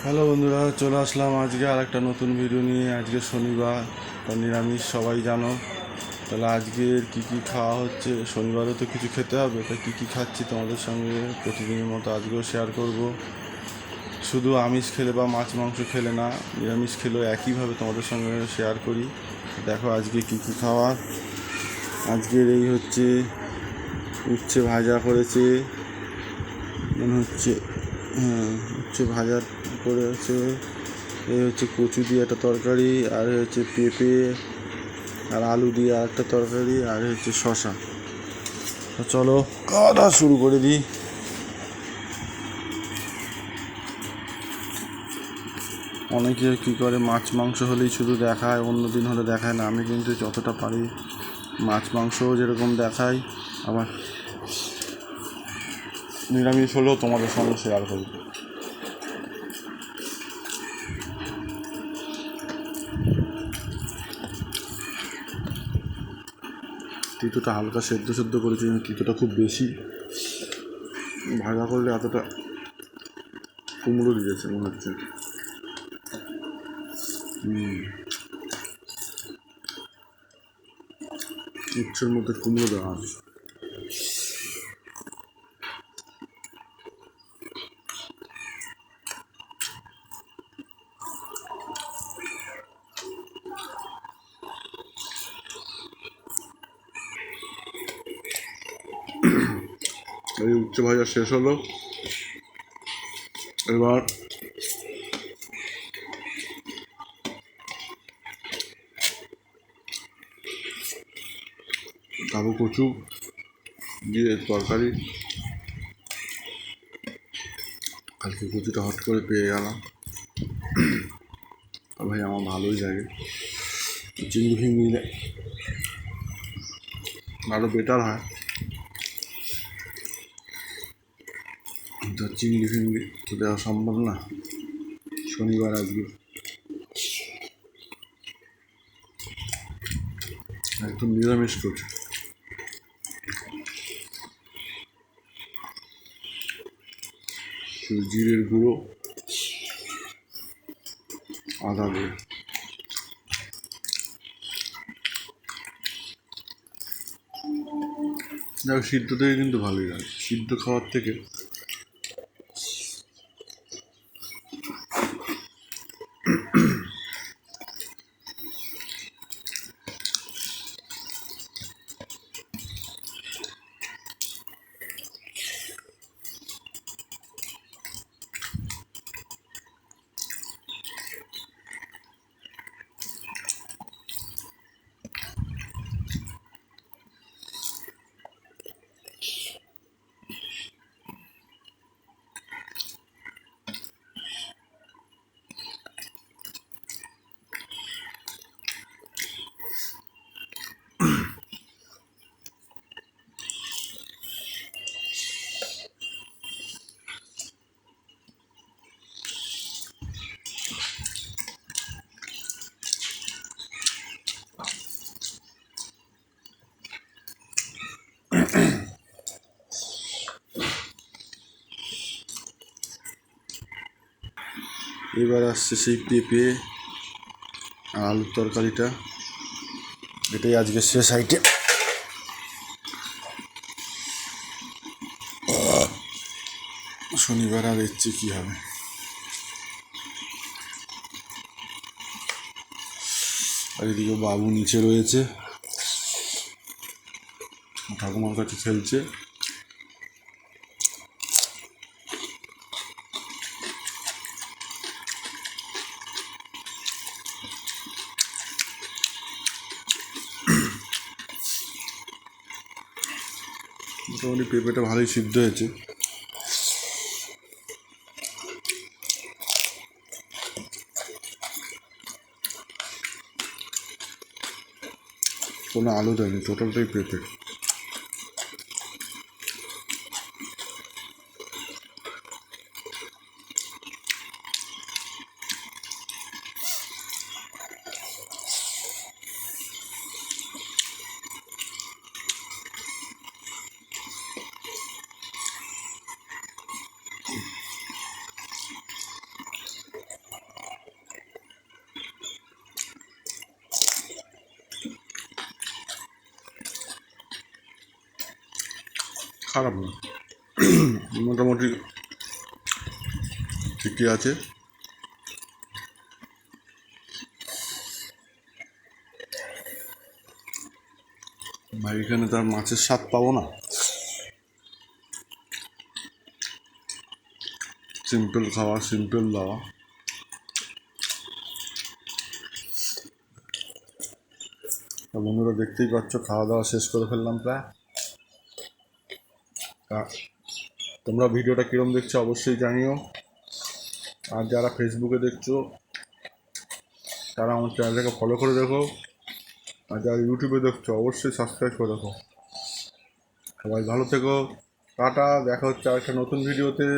Hello বন্ধুরা, চলে আসলাম আজকে আর একটা নতুন ভিডিও নিয়ে। আজকে শনিবার, তা নিরামিষ সবাই জানো। তাহলে আজকের কী কী খাওয়া হচ্ছে, শনিবারও তো কিছু খেতে হবে, তাই কী কী খাচ্ছি তোমাদের সঙ্গে প্রতিদিনের মতো আজকেও শেয়ার করব। শুধু আমিষ খেলে বা মাছ মাংস খেলে না, নিরামিষ খেলেও একইভাবে তোমাদের সঙ্গে শেয়ার করি। দেখো আজকে কী কী খাওয়া। আজকের এই হচ্ছে উচ্ছে ভাজা করেছে, মনে হচ্ছে, হ্যাঁ উচ্ছে ভাজা করেছে। এই হচ্ছে কচু দিয়ে একটা তরকারি, আর হচ্ছে পেঁপে আর আলু দিয়ে আর একটা তরকারি, আর হচ্ছে শশা। তো চলো খাওয়া দাওয়া শুরু করে দিই। অনেকে কী করে, মাছ মাংস হলেই শুধু দেখায়, অন্য দিন হলে দেখায় না। আমি কিন্তু যতটা পারি মাছ মাংসও যেরকম দেখাই, আবার নিরামিষ হলেও তোমাদের সঙ্গে শেয়ার করি। তিতোটা হালকা সেদ্ধ করেছি, তিতোটা খুব বেশি ভাজা করলে এতটা কুমড়ো দিয়েছে মনে হচ্ছে। উচ্ছের মধ্যে কুমড়ো দেওয়া আছে। এই উচ্ছে ভাজা শেষ হলো, এবার কাবু কচু দিয়ে তরকারি। কালকে কচুটা হট করে পেয়ে গেলাম, ভাই আমার ভালোই লাগে। চিংড়ি ফিংড়ি আরও বেটার হয়, তো চিংড়ি ফিংড়ি তো দেওয়া সম্ভব না শনিবার আজকে। একদম নিরামিষ কচু, শুধু জিরের গুঁড়ো, আদা দিয়ে। দেখো সিদ্ধ থেকে কিন্তু ভালোই লাগে, সিদ্ধ খাওয়ার থেকে। এবার আসছে সেই পেঁপে আর আলুর তরকারিটা, এটাই আজকে শেষ আইটেম। শনিবার আর ইচ্ছে কী হবে। আর এদিকে বাবু নিচে রয়েছে, ঠাকুমার কাছে খেলছে। মোটামুটি পেঁপেটা ভালোই সিদ্ধ হয়েছে। কোনো আলু দেয়নি, টোটালটাই পেঁপে। খারাপ না, মোটামুটি ঠিকই আছে। ভাই এখানে তার মাছের স্বাদ পাবো না, সিম্পল খাওয়া, সিম্পল দাওয়া। বন্ধুরা দেখতেই পাচ্ছ, খাওয়া দাওয়া শেষ করে ফেললাম প্রায়। তোমরা ভিডিওটা কীরকম দেখছো অবশ্যই জানিও। আর যারা ফেসবুকে দেখছো তারা আমার চ্যানেলটাকে ফলো করে দেখো, আর যারা ইউটিউবে দেখছো অবশ্যই সাবস্ক্রাইব করে দেখো। সবাই ভালো থেকো, টাটা, দেখা হচ্ছে আর একটা নতুন ভিডিওতে।